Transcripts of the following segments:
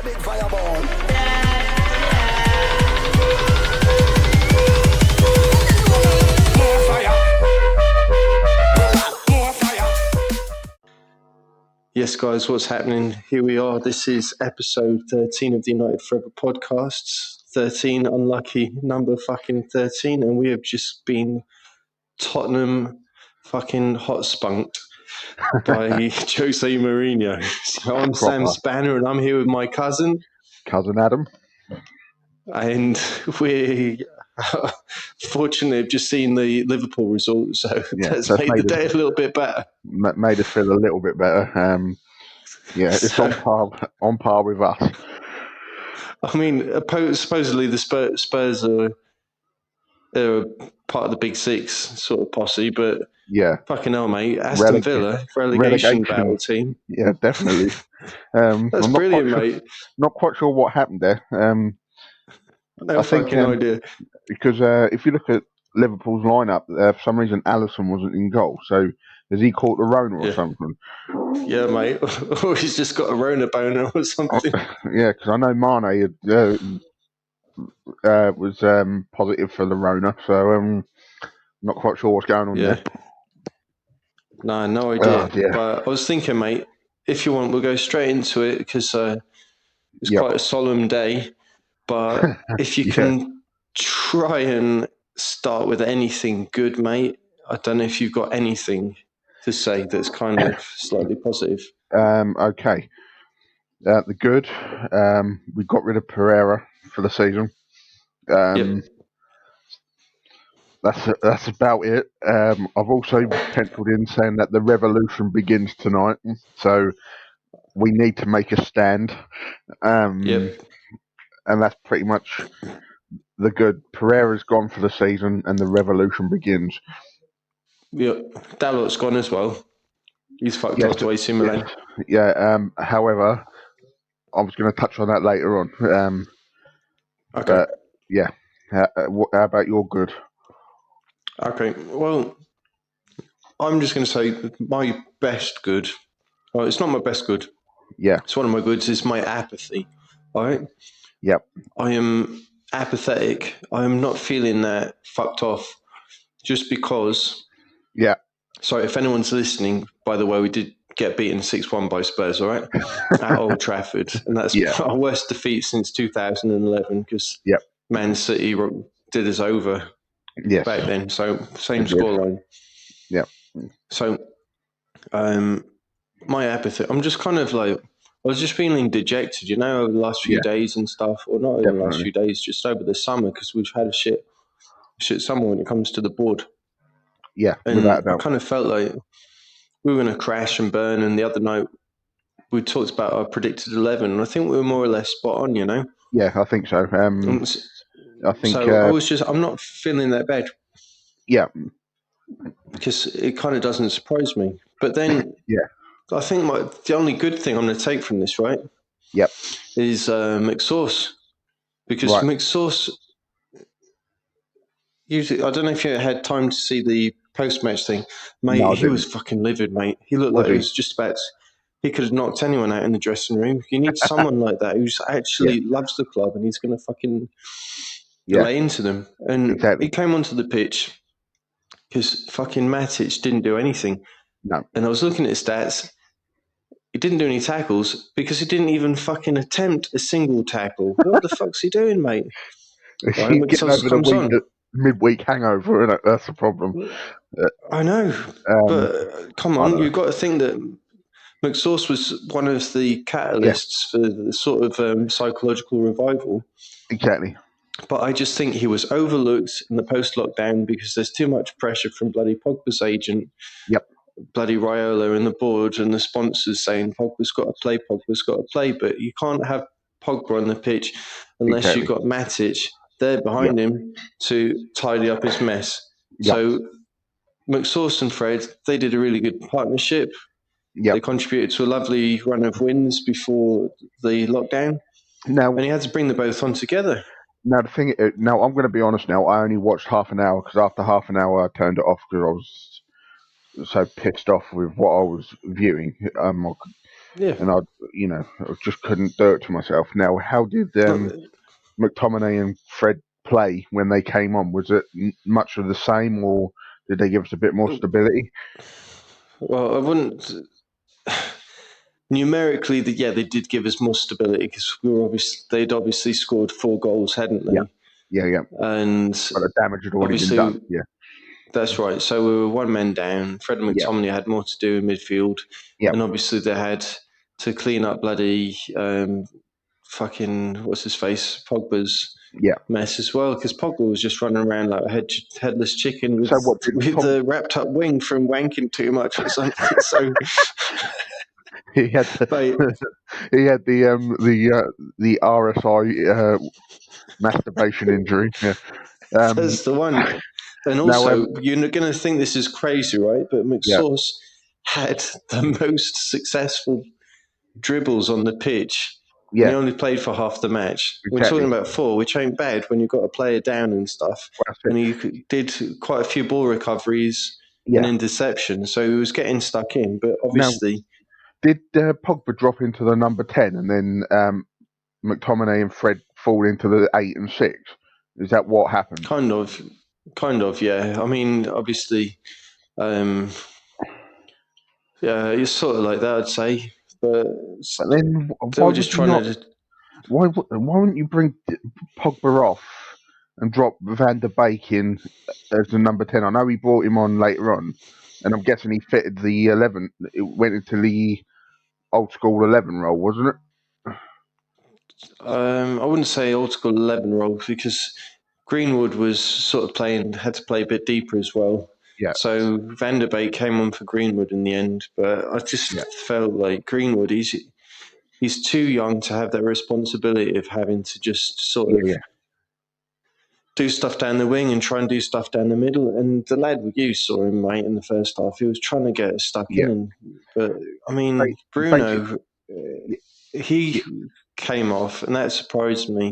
big fireball. More fire. More fire. Yes, guys, what's happening? Here we are. This is episode 13 of the United Forever podcasts. 13, unlucky number fucking 13. And we have just been Tottenham fucking hot spunked by Jose Mourinho. So I'm Sam Spanner and I'm here with my cousin Adam. And we fortunately have just seen the Liverpool result, so that's made the day a little bit better. Made us feel a little bit better. It's on par with us. I mean, supposedly the Spurs are part of the Big Six sort of posse, but fucking hell, mate, Aston Villa, relegation battle team. Yeah, definitely. That's brilliant, mate. Not quite sure what happened there. No fucking idea. Because if you look at Liverpool's lineup, for some reason Alisson wasn't in goal. So has he caught the Rona or something? Yeah, mate. Or he's just got a Rona boner or something. Yeah, because I know Mane was positive for the Rona, so not quite sure what's going on there. No idea. But I was thinking, mate, if you want, we'll go straight into it because it's quite a solemn day. But if you can try and start with anything good, mate, I don't know if you've got anything to say that's kind of slightly positive. Okay. The good, we got rid of Pereira for the season. That's about it. I've also penciled in saying that the revolution begins tonight, so we need to make a stand. And that's pretty much the good. Pereira's gone for the season, and the revolution begins. Yeah, Dalot's gone as well. He's fucked off to AC Milan. However, I was going to touch on that later on. Okay. But, how about your good? Okay, well, I'm just going to say my best good. Well, it's not my best good. Yeah. It's one of my goods. It's my apathy. All right? Yep. I am apathetic. I am not feeling that fucked off just because. Yeah. Sorry, if anyone's listening, by the way, we did get beaten 6-1 by Spurs, all right? At Old Trafford. And that's our worst defeat since 2011 because Man City did us over back then. So, same scoreline. Yeah. So, my apathy, I'm just kind of like, I was just feeling dejected, over the last few days and stuff, or not even the last few days, just over the summer because we've had a shit summer when it comes to the board. Yeah, and I kind of felt like we were going to crash and burn. And the other night we talked about our predicted 11, and I think we were more or less spot on, Yeah, I think so. I think so. I'm not feeling that bad. Yeah, because it kind of doesn't surprise me. But then, I think the only good thing I'm going to take from this, right? Yep. Is McSauce, because McSauce. Usually, I don't know if you had time to see the post-match thing, mate. No, he was fucking livid, mate. He looked like he was just about. He could have knocked anyone out in the dressing room. You need someone like that who actually loves the club and he's going to fucking lay into them. And he came onto the pitch because fucking Matic didn't do anything. No. And I was looking at his stats. He didn't do any tackles because he didn't even fucking attempt a single tackle. What the fuck's he doing, mate? McSauce comes on. Midweek hangover, and that's the problem. I know, but come on, you've got to think that McSauce was one of the catalysts for the sort of psychological revival. Exactly. But I just think he was overlooked in the post-lockdown because there's too much pressure from bloody Pogba's agent, bloody Raiola and the board and the sponsors saying Pogba's got to play, but you can't have Pogba on the pitch unless you've got Matic there behind him to tidy up his mess. So McSauce and Fred, they did a really good partnership. They contributed to a lovely run of wins before the lockdown. And he had to bring them both on together. Now, I'm going to be honest now. I only watched half an hour because after half an hour I turned it off because I was so pissed off with what I was viewing. Yeah. and I just couldn't do it to myself. Now, how did McTominay and Fred play when they came on? Was it much of the same, or did they give us a bit more stability? Well, I wouldn't. Numerically, they did give us more stability because they'd obviously scored 4 goals, hadn't Yeah, they? yeah. And But the damage had already been done. obviously, Yeah, that's right. So we were one man down. Fred and yeah, McTominay had more to do in midfield, yeah, and obviously they had to clean up bloody fucking what's his face Pogba's yeah. mess as well, because Pogba was just running around like a headless chicken So what did with the wrapped up wing from wanking too much or something. So, he had? mate, He had the RSI masturbation injury. Yeah. that's the one. And Now, also, you're going to think this is crazy, right? But yeah, McSauce had the most successful dribbles on the pitch, and he yeah, only played for half the match. We're talking exactly. about 4, which ain't bad when you've got a player down and stuff. Well, that's it. And he did quite a few ball recoveries and Yeah. interceptions, so he was getting stuck in. But Now, obviously, did Pogba drop into the number 10, and then McTominay and Fred fall into the 8 and 6? Is that what happened? kind of, yeah. I mean, obviously, um, yeah, it's sort of like that, I'd say. But But then, they why were would just you trying not? to. Why wouldn't you bring Pogba off and drop Van der Beek in as the number 10? I know he brought him on later on, and I'm guessing he fitted the 11. It went into the old school 11 role, wasn't it? I wouldn't say old school 11 role because Greenwood was sort of had to play a bit deeper as well. Yeah, So Van der Beek came on for Greenwood in the end, but I just yeah, felt like Greenwood, he's too young to have that responsibility of having to just sort yeah, of yeah. do stuff down the wing and try and do stuff down the middle. And the lad you saw him, mate, in the first half, he was trying to get stuck Yeah. in. But I mean, Basic, Bruno, yeah, he yeah, came off, and that surprised me.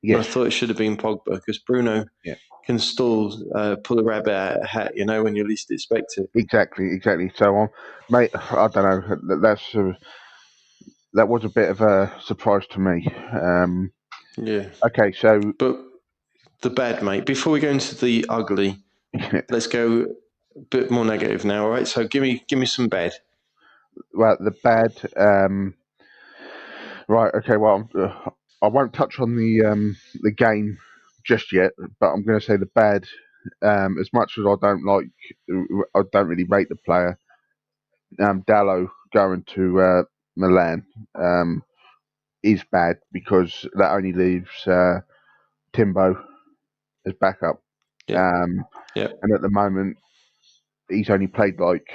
And I yes, thought it should have been Pogba because Bruno yeah, can still pull a rabbit out of a hat, when you least expect it. exactly. So, mate, I don't know. That was a bit of a surprise to me. Yeah. Okay, so But the bad, mate, before we go into the ugly, let's go a bit more negative now, all right? So give me some bad. well, the bad. Right. Okay. Well, I won't touch on the game just yet, but I'm going to say the bad. As much as I don't really rate the player. Dallo going to Milan is bad because that only leaves Timbo as backup. Yeah. Um, Yeah. and at the moment, he's only played like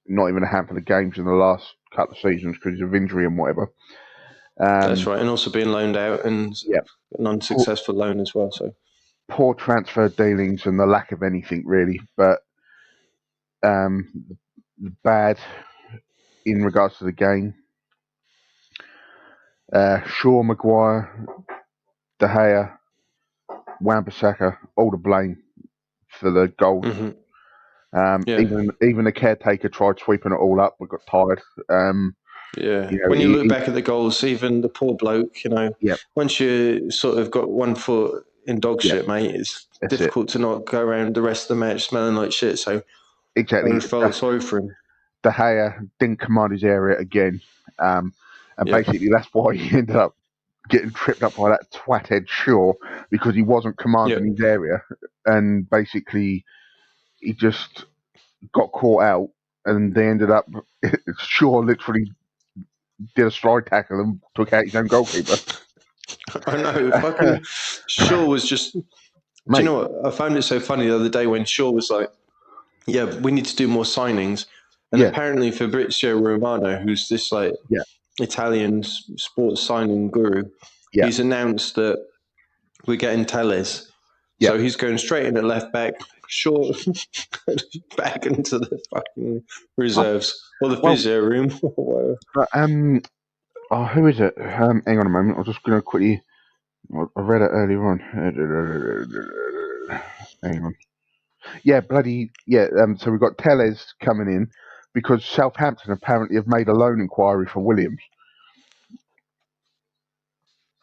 not even a handful of games in the last couple of seasons because of injury and whatever. That's Um, right. And also being loaned out and yeah, an poor, unsuccessful loan as well. So poor transfer dealings and the lack of anything really. But um, bad in regards to the game. Shaw, Maguire, De Gea, Wan-Bissaka, all to blame for the goals. mhm. Yeah. Even the caretaker tried sweeping it all up, but got tired. Yeah. You know, When you look back at the goals, even the poor bloke, yeah, once you sort of got one foot in dog yeah, shit, mate, it's that's it. difficult to not go around the rest of the match smelling like shit. So I Exactly. really felt sorry for him. De Gea didn't command his area again, and Yeah. basically that's why he ended up getting tripped up by that twathead Shaw because he wasn't Yeah. commanding his area, and basically he just got caught out, and they ended up Shaw literally did a stride tackle and took out his own goalkeeper. I know. Fucking Shaw was just. Do you Mate, know what? I found it so funny the other day when Shaw was like, "Yeah, we need to do more signings," and yeah, apparently Fabrizio Romano, who's this like yeah, Italian sports signing guru, yeah, he's announced that we're getting Telles. yeah. So he's going straight in at left back, short back into the fucking Oh, reserves or the well, physio room or whatever. but who is it? Hang on a moment. I'm just going to quickly. I read it earlier on. Hang on. Yeah, bloody yeah. So we've got Tellez coming in because Southampton apparently have made a loan inquiry for Williams.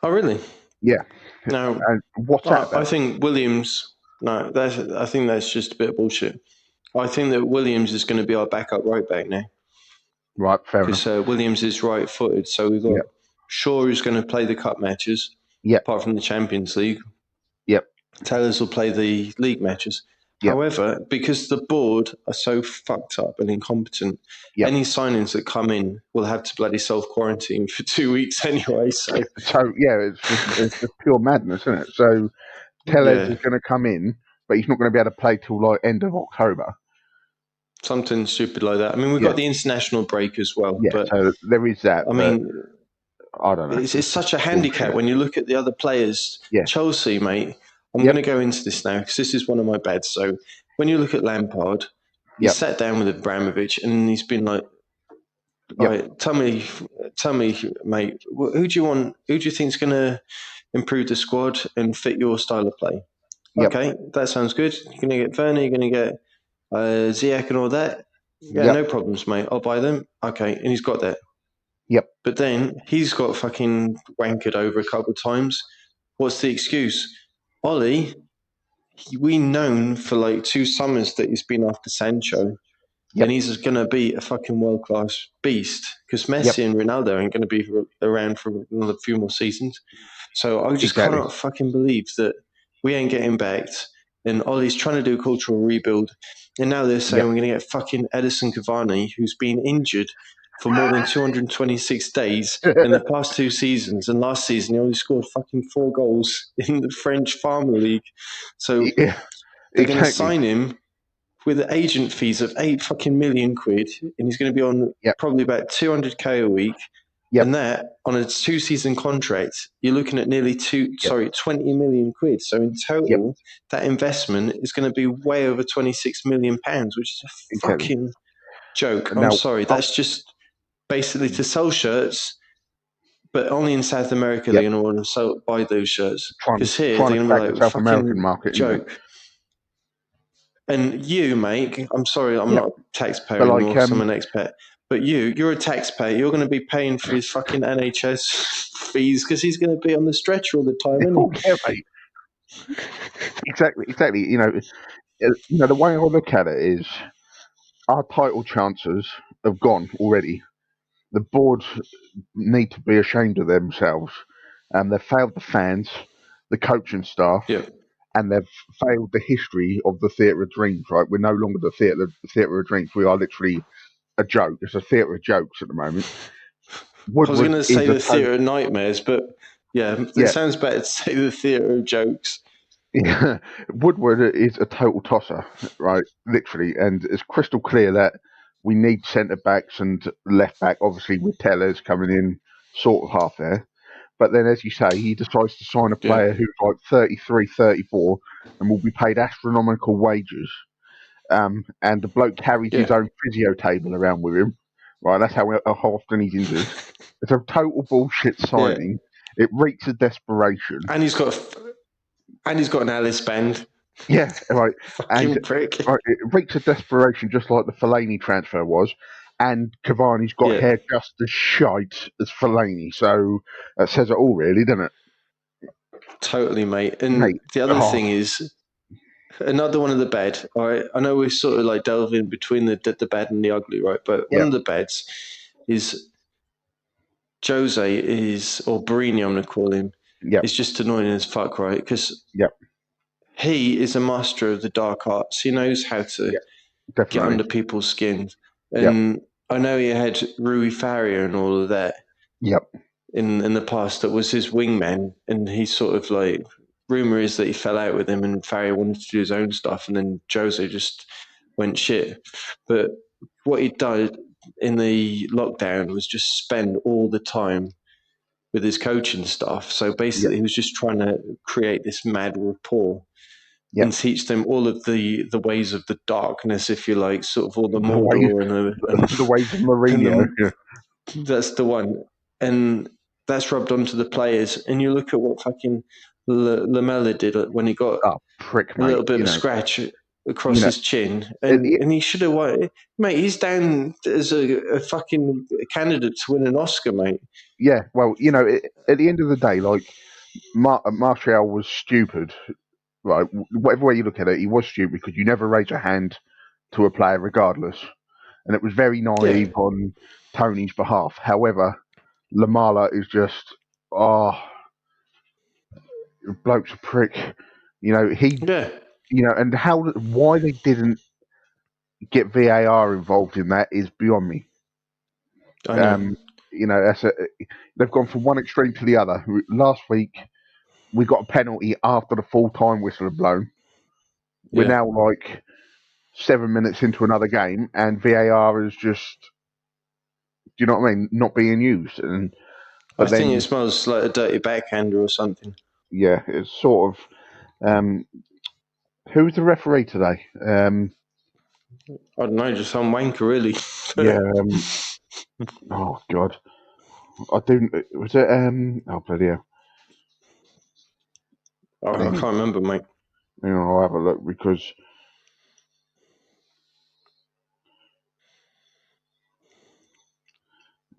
Oh, really? Yeah. Now, And what's that about? I think Williams. No, I think that's just a bit of bullshit. I think that Williams is going to be our backup right back now. Right, fair enough. Because Williams is right-footed, so we've got Yep. Shaw who's going to play the cup matches, Yep. apart from the Champions League. Yep. Taylor's will play the league matches. Yep. However, because the board are so fucked up and incompetent, Yep. any signings that come in will have to bloody self-quarantine for 2 weeks anyway. So it's just pure madness, isn't it? So Tellez is going to come in, but he's not going to be able to play till like end of October. Something stupid like that. I mean, we've got the international break as well. Yeah, but so there is that. I mean, I don't know. It's such a handicap when you look at the other players. Yeah. Chelsea, mate. I'm going to go into this now because this is one of my bets. So when you look at Lampard, he sat down with Abramovich and he's been like, right, tell me, mate, who do you want? Who do you think is going to improve the squad and fit your style of play? Okay, that sounds good. You're going to get Werner, you're going to get Ziyech and all that. Yeah, no problems, mate. I'll buy them. Okay, and he's got that. Yep. But then he's got fucking wankered over a couple of times. What's the excuse? Ollie, we known for like 2 summers that he's been after Sancho. And he's going to be a fucking world-class beast because Messi and Ronaldo ain't going to be around for another few more seasons. So I just cannot fucking believe that we ain't getting backed. And Ollie's trying to do a cultural rebuild. And now they're saying we're going to get fucking Edison Cavani, who's been injured for more than 226 days in the past 2 seasons. And last season, he only scored fucking 4 goals in the French Farmer League. So they're going to sign him with agent fees of 8 fucking million quid. And he's going to be on probably about 200k a week. And that, on a 2-season contract, you're looking at nearly 20 million quid. So in total, that investment is going to be way over 26 million pounds, which is a fucking joke. I'm sorry. That's just basically to sell shirts, but only in South America they're going to want to buy those shirts. Because here they're going to be like, South fucking American market, joke. And you, mate, I'm sorry, I'm not a taxpayer anymore because I'm an expat. But you're a taxpayer. You're going to be paying for his fucking NHS fees because he's going to be on the stretcher all the time, isn't he? Yeah, mate. Exactly. You know, the way I look at it is our title chances have gone already. The board need to be ashamed of themselves. They've failed the fans, the coaching staff, and they've failed the history of the Theatre of Dreams, right? We're no longer the Theatre of Dreams. We are literally a joke. It's a theatre of jokes at the moment. Woodward, I was going to say the Theatre of Nightmares, but it sounds better to say the Theatre of Jokes. Yeah. Woodward is a total tosser, right? Literally. And it's crystal clear that we need centre-backs and left-back, obviously with Tellez coming in sort of half there. But then, as you say, he decides to sign a player who's like 33, 34 and will be paid astronomical wages. And the bloke carries his own physio table around with him. Right, that's how often he's injured. It's a total bullshit signing. It reeks of desperation. And he's got an Alice band. Yeah, right. Fucking prick. Right, it reeks of desperation, just like the Fellaini transfer was. And Cavani's got hair just as shite as Fellaini. So that says it all, really, doesn't it? Totally, mate. And the other thing is, another one of the bad, all right? I know we're sort of like delving between the bad and the ugly, right? But one of the bads is Jose or Barini, I'm going to call him, is just annoying as fuck, right? Because he is a master of the dark arts. He knows how to get under people's skins. And I know he had Rui Faria and all of that in the past that was his wingman. And he sort of like, rumour is that he fell out with him and Faria wanted to do his own stuff and then Jose just went shit. But what he did in the lockdown was just spend all the time with his coaching staff. So basically he was just trying to create this mad rapport and teach them all of the ways of the darkness, if you like, sort of all the Mordor and the ways of Mourinho. That's the one. And that's rubbed onto the players. And you look at what fucking Lamella did when he got a little bit of a scratch. across You know, his chin, it, it- and he should have won. Mate, he's down as a fucking candidate to win an Oscar, mate. yeah. Well, at the end of the day, like Martial was stupid, right? Whatever way you look at it, he was stupid because you never raise a hand to a player regardless, and it was very Yeah, naive on Tony's behalf. However, Lamala is just bloke's a prick. He yeah, and why they didn't get VAR involved in that is beyond me. I know. They've gone from one extreme to the other. Last week we got a penalty after the full time whistle had blown. We're Yeah, now like 7 minutes into another game, and VAR is just, do you know what I mean, not being used. I But think it then, smells like a dirty backhander or something. yeah, it's sort of. Who was the referee today? I don't know, just some wanker, really. Yeah. Oh God, I do. Was it? Oh bloody hell! I can't remember, mate. I'll have a look because.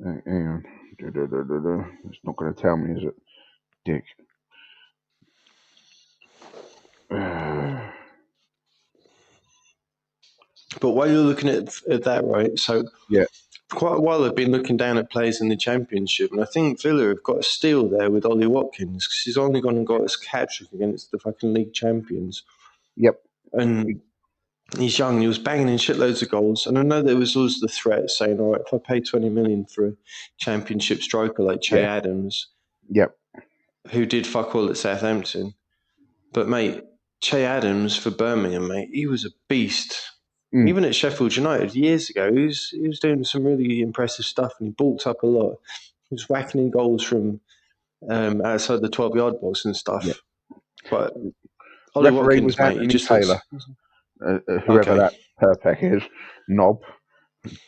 Hang on. It's not going to tell me, is it? Dick. But while you're looking at that, right? So Yeah. for quite a while, I've been looking down at players in the Championship, and I think Villa have got a steal there with Ollie Watkins because he's only gone and got his hat trick against the fucking league champions, Yep. and he's young. He was banging in shitloads of goals, and I know there was always the threat saying, "All right, if I pay 20 million for a Championship striker like Che Yeah. Adams, Yep. who did fuck all at Southampton, but mate, Che Adams for Birmingham, mate, he was a beast." Mm. Even at Sheffield United years ago, he was doing some really impressive stuff, and he bulked up a lot. He was whacking in goals from outside the 12-yard box and stuff. Yep. But Ollie Referee was Watkins, mate, he Anthony just looks Taylor, whoever okay. that perpec is, knob,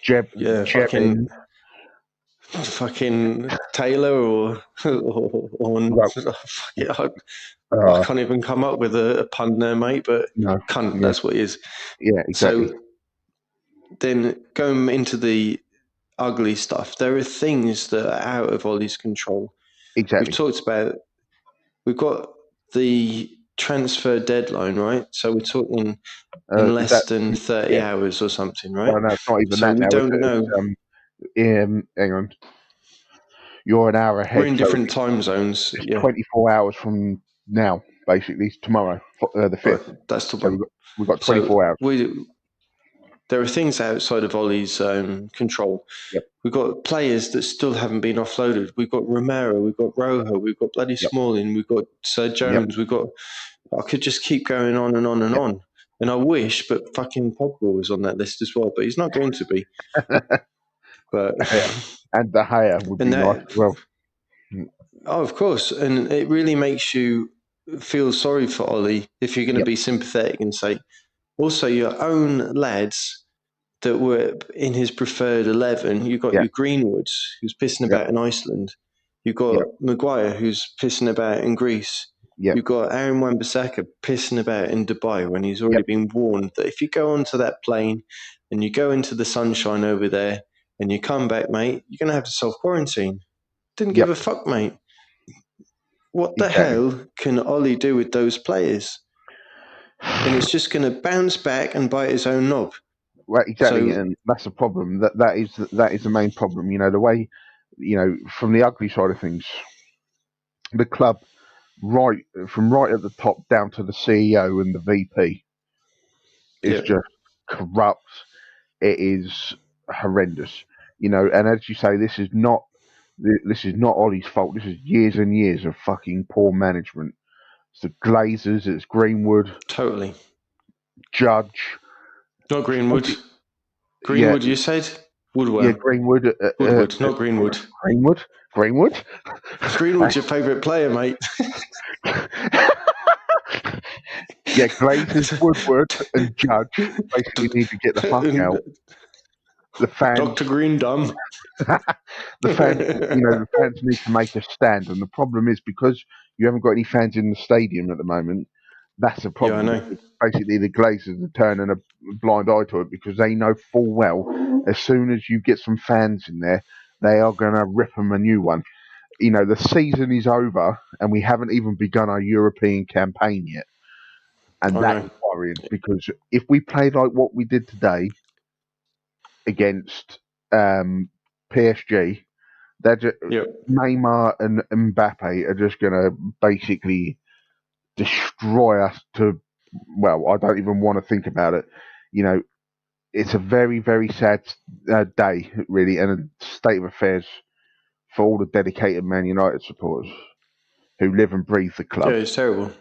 Yeah, Jeb in. fucking Taylor or Well, fuck it, I can't even come up with a pun there, mate. But no, cunt, yeah, that's what it is. yeah, exactly. So then going into the ugly stuff, there are things that are out of Ollie's control. We've talked about, we've got the transfer deadline, right? So we're talking in Is less that, than 30 yeah. hours or something, right? Well, no, it's not even So that we now, is don't know. it? Hang on. You're an hour We're ahead, in so different time zones. it's Yeah. 24 hours from now, basically. It's tomorrow, the 5th. That's the So one. we've got 24 So hours. there are things outside of Ollie's control. Yep. We've got players that still haven't been offloaded. We've got Romero, we've got Rojo, we've got bloody Yep. Smalling, we've got Sir Jones, we've got. I could just keep going on and on and on. And I wish, but fucking Pogba was on that list as well, but he's not going to be. But And the higher would be nice as well. Oh, of course, and it really makes you feel sorry for Ollie if you're going to Yep. be sympathetic and say, also your own lads that were in his preferred 11. You've got Yeah. your Greenwoods, who's pissing Yep. about in Iceland. You've got Yep. Maguire, who's pissing about in Greece. Yep. You've got Aaron Wan-Bissaka pissing about in Dubai when he's already Yep. been warned that if you go onto that plane and you go into the sunshine over there and you come back, mate, you're going to have to self-quarantine. Didn't give a fuck, mate. What the hell can Ollie do with those players? And it's just going to bounce back and bite his own knob. Well, exactly, So, and that's the problem. That is the main problem. The way, from the ugly side of things, the club, right at the top down to the CEO and the VP, is just corrupt. It is horrendous. And as you say, this is not Ollie's fault. This is years and years of fucking poor management. It's the Glazers, it's Greenwood, totally. Judge. Not Greenwood. Yeah. Greenwood, you said? Woodward. Yeah, Greenwood. Woodward, not Greenwood. Greenwood? Greenwood's your favourite player, mate. Yeah, Glazers, Woodward, and Judge basically need to get the fuck out. The fans, Dr. Greendum. the fans need to make a stand. And the problem is because you haven't got any fans in the stadium at the moment, That's the Yeah, I problem. know. Basically, the Glazers are turning a blind eye to it because they know full well as soon as you get some fans in there, they are going to rip them a new one. The season is over and we haven't even begun our European campaign yet. And I that know. is worrying because if we play like what we did today against PSG, they're just, Yep. Neymar and Mbappe are just going to basically destroy us to, well, I don't even want to think about it. It's a very, very sad day, really, and a state of affairs for all the dedicated Man United supporters who live and breathe the Yeah, club. it's terrible.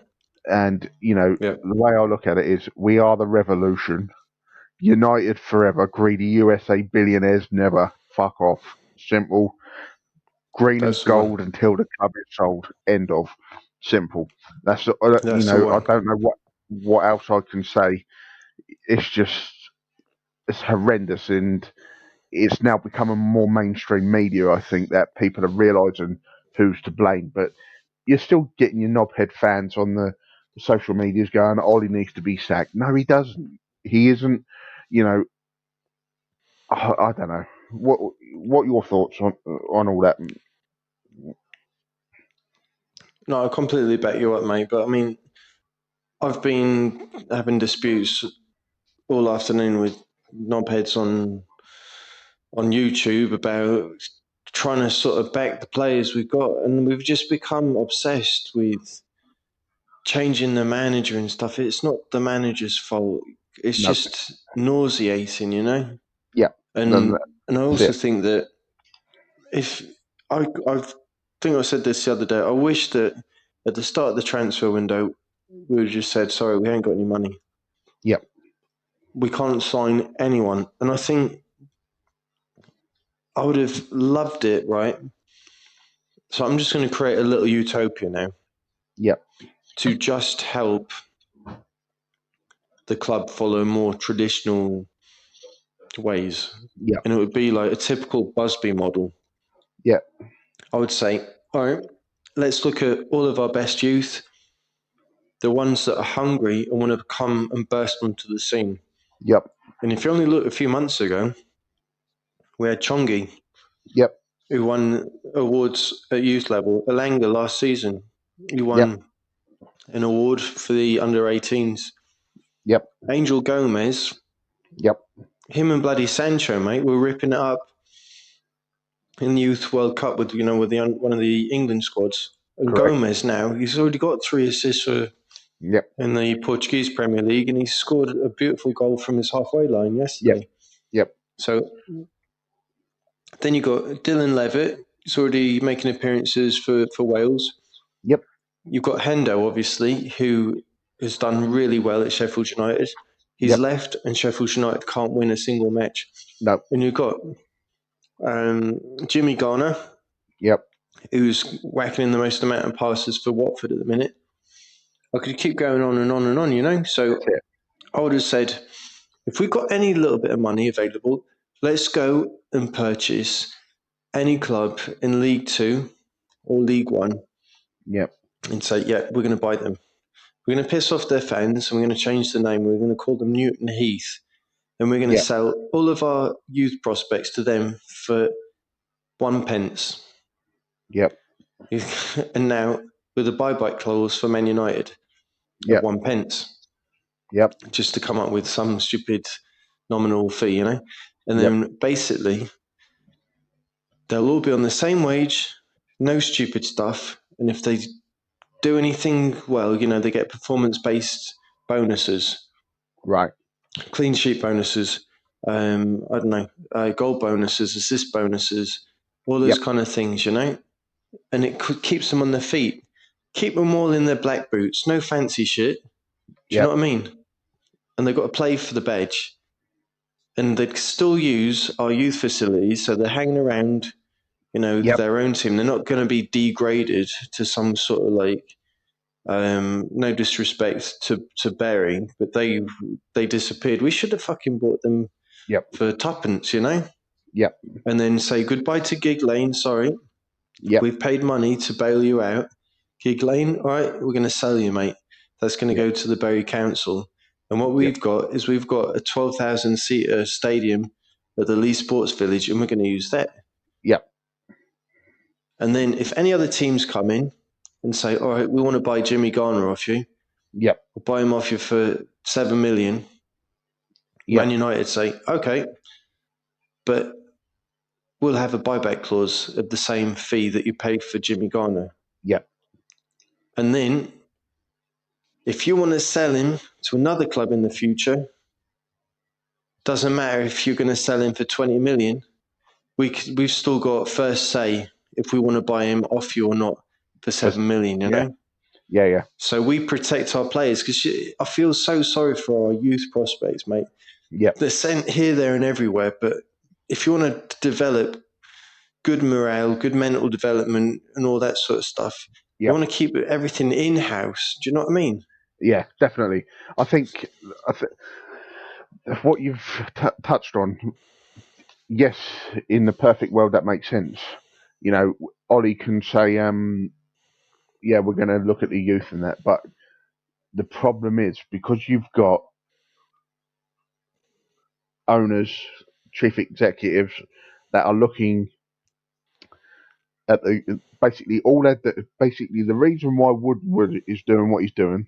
And, Yeah. the way I look at it is we are the revolution. United forever, greedy USA billionaires never. Fuck off. Simple. Green and That's the one. gold until the club is sold. End of. Simple. That's That's the I one. don't know what else I can say. It's just it's horrendous, and it's now becoming more mainstream media. I think that people are realising who's to blame, but you're still getting your knobhead fans on the social medias going, "Ollie needs to be sacked." No, he doesn't. He isn't. You know, I don't know. What your thoughts on all that? No, I completely back you up, mate. But I mean, I've been having disputes all afternoon with knobheads on YouTube about trying to sort of back the players we've got, and we've just become obsessed with changing the manager and stuff. It's not the manager's fault. It's No. just nauseating, you know. Yeah. And I That's also it. think that if I think I said this the other day, I wish that at the start of the transfer window we would have just said, sorry, we ain't got any money. Yeah. We can't sign anyone. And I think I would have loved it, right? So I'm just going to create a little utopia now Yeah. to just help the club follow more traditional ways. Yeah. And it would be like a typical Busby model. Yeah. I would say, all right, let's look at all of our best youth, the ones that are hungry and want to come and burst onto the scene. Yep. And if you only look a few months ago, we had Chongi, Yep. who won awards at youth level. Alanga last season, he Yep. won an award for the under 18s. Yep. Angel Gomez, Yep. him and bloody Sancho, mate, were ripping it up in the Youth World Cup with one of the England squads. And Correct. Gomez now, he's already got 3 assists Yep. in the Portuguese Premier League, and he scored a beautiful goal from his halfway line Yep. yesterday. Yep. So then you got Dylan Levitt, he's already making appearances for Wales. Yep. You've got Hendo, obviously, who has done really well at Sheffield United. He's Yep. left, and Sheffield United can't win a single match. No. And you've got Jimmy Garner, Yep. who's whacking in the most amount of passes for Watford at the minute. I could keep going on and on and on, you know? So That's it. I would have said, if we've got any little bit of money available, let's go and purchase any club in League Two or League One Yep. and say, yeah, we're going to buy them. We're going to piss off their fans and we're going to change the name. We're going to call them Newton Heath. And we're going to Yep. sell all of our youth prospects to them for 1 pence. Yep. And now with a buyback clause for Man United Yep. at 1 pence. Yep. Just to come up with some stupid nominal fee, you know? And then basically they'll all be on the same wage, no stupid stuff. And if they do anything well, you know, they get performance-based bonuses, Right. clean sheet bonuses, I don't know, goal bonuses, assist bonuses, all those kind of things, you know? And it keeps them on their feet. Keep them all in their black boots, no fancy shit. Do you know what I mean? And they've got to play for the badge. And they'd still use our youth facilities, so they're hanging around, you know, their own team. They're not going to be degraded to some sort of like, no disrespect to Barry, but they disappeared. We should have fucking bought them for tuppence, you know? Yep. And then say goodbye to Gig Lane, sorry. Yep. We've paid money to bail you out. Gig Lane, all right, we're going to sell you, mate. That's going to go to the Bury Council. And what we've got is we've got a 12,000-seater stadium at the Lee Sports Village, and we're going to use that. Yep. And then if any other teams come in and say, all right, we want to buy Jimmy Garner off you, Yep. we'll buy him off you for $7 million. Yep. Man United say, okay, but we'll have a buyback clause of the same fee that you paid for Jimmy Garner. Yep. And then if you want to sell him to another club in the future, doesn't matter if you're going to sell him for 20 million, we've still got first say if we want to buy him off you or not for 7 million, you know? Yeah. So we protect our players, because I feel so sorry for our youth prospects, mate. Yep. They're sent here, there, and everywhere. But if you want to develop good morale, good mental development, and all that sort of stuff, you want to keep everything in-house. Do you know what I mean? Yeah, definitely. I think what you've touched on, yes, in the perfect world, that makes sense. You know, Ollie can say, yeah, we're going to look at the youth and that. But the problem is, because you've got owners, chief executives that are looking at basically the reason why Woodward is doing what he's doing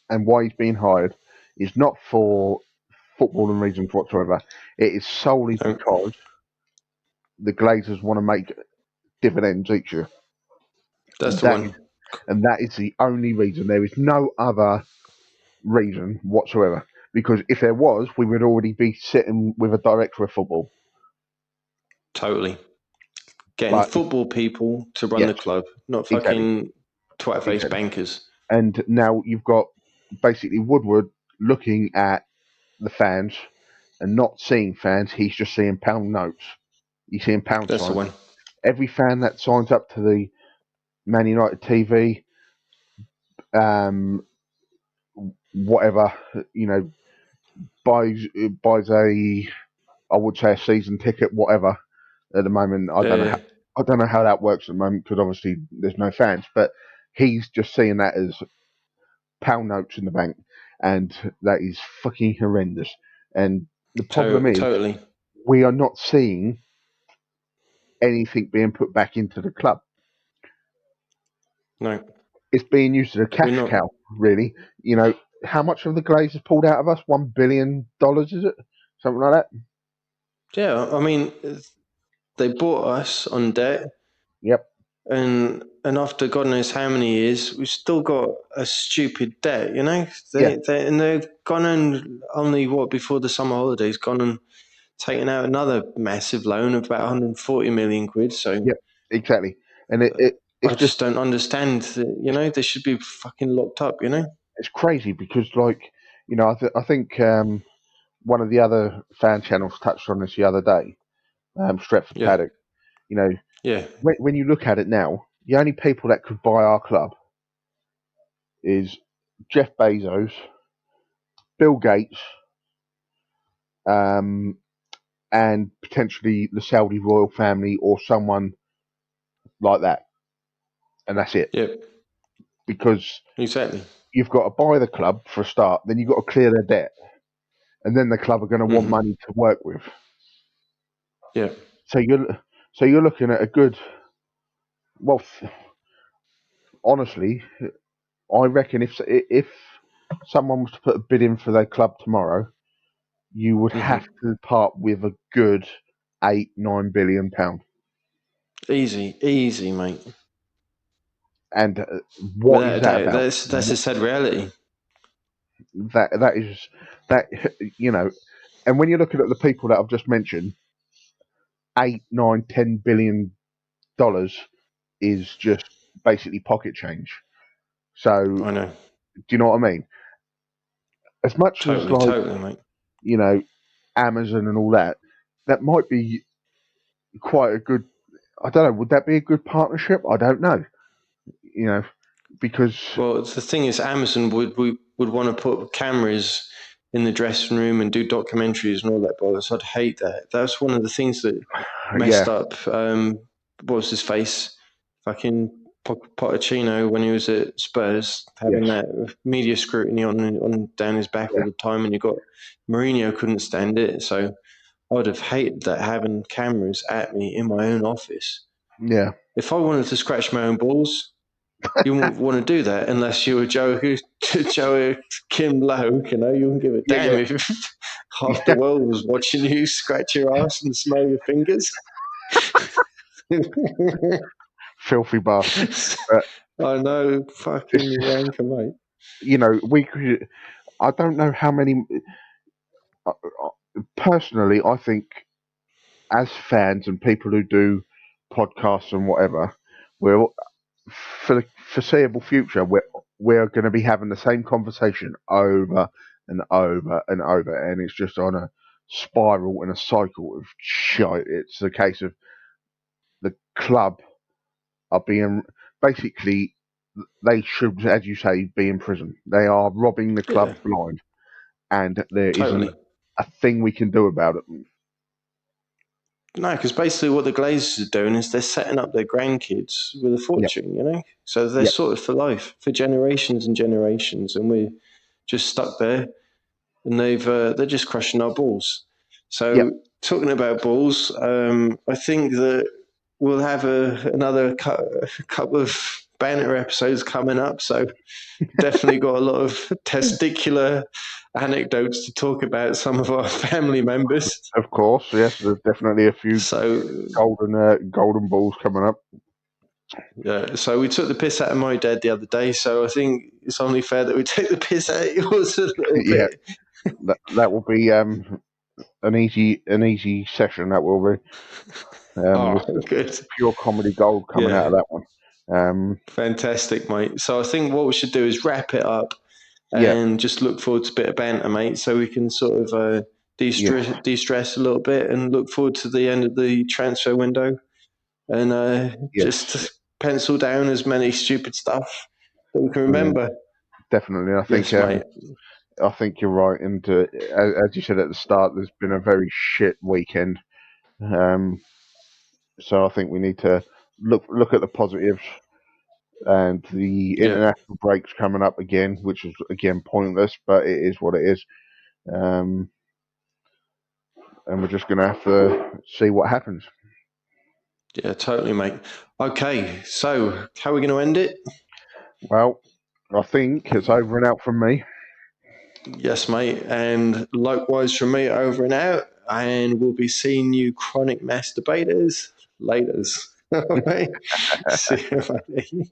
and why he's being hired is not for footballing reasons whatsoever. It is solely because the Glazers want to make dividends each year. That's the one. And that is the only reason. There is no other reason whatsoever. Because if there was, we would already be sitting with a director of football. Totally. Getting football people to run the club, not fucking twat-faced bankers. And now you've got basically Woodward looking at the fans and not seeing fans. He's just seeing pound notes. He's seeing pound signs. That's the one. Every fan that signs up to the Man United TV, whatever, you know, buys a, I would say, a season ticket, whatever. At the moment, I don't know how that works at the moment, because obviously there's no fans. But he's just seeing that as pound notes in the bank, and that is fucking horrendous. And the problem is, we are not seeing anything being put back into the club. No. It's being used as a cash cow, really. You know, how much have the Glazers pulled out of us? $1 billion, is it? Something like that? Yeah, I mean, they bought us on debt. Yep. And after God knows how many years, we've still got a stupid debt, you know? They've gone and only, before the summer holidays, gone and taken out another massive loan of about 140 million quid. So, yep, exactly. And I just don't understand. You know, they should be fucking locked up. You know, it's crazy because, like, you know, I think one of the other fan channels touched on this the other day. Stretford Paddock. You know, when you look at it now, the only people that could buy our club is Jeff Bezos, Bill Gates, and potentially the Saudi royal family or someone like that, and that's it. Yep. Because you've got to buy the club for a start, then you've got to clear their debt, and then the club are going to want money to work with. Yeah. So you're looking at a good. Well, honestly, I reckon if someone was to put a bid in for their club tomorrow, you would have to part with a good £8-9 billion. Easy, mate. And what is that about? That's a sad reality. That is, you know, and when you're looking at the people that I've just mentioned, $8, $9, $10 billion is just basically pocket change. So I know. Do you know what I mean? As much as mate. You know, Amazon and all that, that might be quite a good. I don't know. Would that be a good partnership? I don't know. You know, because the thing is, Amazon would want to put cameras in the dressing room and do documentaries and all that bollocks. I'd hate that. That's one of the things that messed up. What was his face? Fucking Pochettino when he was at Spurs, having that media scrutiny on down his back all the time, and you got Mourinho couldn't stand it. So I would have hated that, having cameras at me in my own office. Yeah. If I wanted to scratch my own balls, you wouldn't want to do that unless you were Joe Kim Lowe. You wouldn't give a damn if half the world was watching you scratch your ass and smell your fingers. Filthy bastard. I know, fucking wanker, mate. We could. I don't know how many. Personally, I think as fans and people who do podcasts and whatever, we're for the foreseeable future, we're going to be having the same conversation over and over and over, and it's just on a spiral and a cycle of shit. It's a case of the club are being basically, they should, as you say, be in prison. They are robbing the club blind, and there isn't a thing we can do about it. No, because basically what the Glazers are doing is they're setting up their grandkids with a fortune, So they're sorted for life, for generations and generations, and we're just stuck there, and they're just crushing our balls. So talking about balls, I think that we'll have another couple of banter episodes coming up, so definitely got a lot of testicular anecdotes to talk about some of our family members. Of course, yes, there's definitely a few golden balls coming up. Yeah, so we took the piss out of my dad the other day, so I think it's only fair that we take the piss out of yours a little bit. That will be an easy session. That will be. Good. Pure comedy gold coming out of that one. Fantastic, mate. So I think what we should do is wrap it up and just look forward to a bit of banter, mate, so we can sort of de-stress a little bit and look forward to the end of the transfer window and just pencil down as many stupid stuff that we can remember. Definitely. I think I think you're right. And as you said at the start, there's been a very shit weekend. So I think we need to look at the positives. And the international break's coming up again, which is again pointless, but it is what it is. And we're just going to have to see what happens. Yeah, totally, mate. Okay, so how are we going to end it? Well, I think it's over and out from me. Yes, mate. And likewise from me, over and out. And we'll be seeing you chronic masturbators later. See you, buddy.